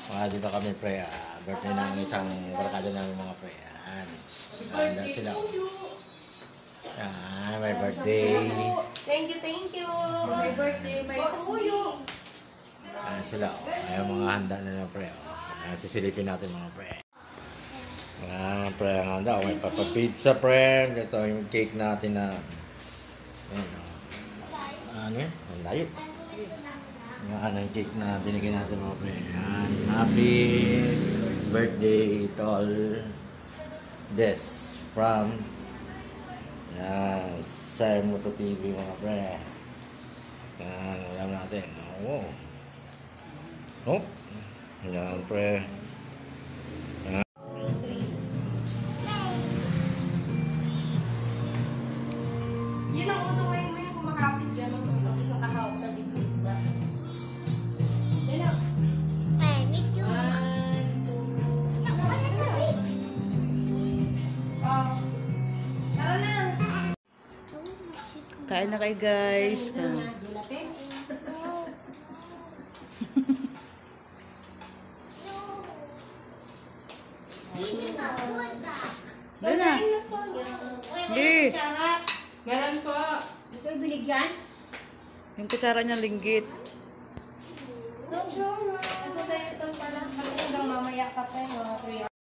Dito kami pre, birthday ng isang barkada namin mga pre. Yan. Handa sila. Yan, may birthday. Thank you. My birthday, may kuyo. Yan sila. Ayan mga handa na ng pre. Yan, sisilipin natin mga pre. Yan pre, ang handa. May papapizza pre. Ito yung cake natin na yan. Ano yan? Ang layo. Yan ang cake na binigay natin mga pre. Yan. Happy birthday tol. This from yan, Sai Moto TV mga pre. Yan, alam natin. Oh. Oh. Yan pre. Yun ang uso ngayon mo yung kumakapit dyan ng isang takaw sa dibdib ba? Yan o. Tara na. Kain na kayo guys. Doon na. Hindi. Meron po. Ito yung binigyan? Yung kutsara niya linggit. Ito sa'yo itong pala. Kasi hanggang mamaya pa sa'yo mga 3 hours.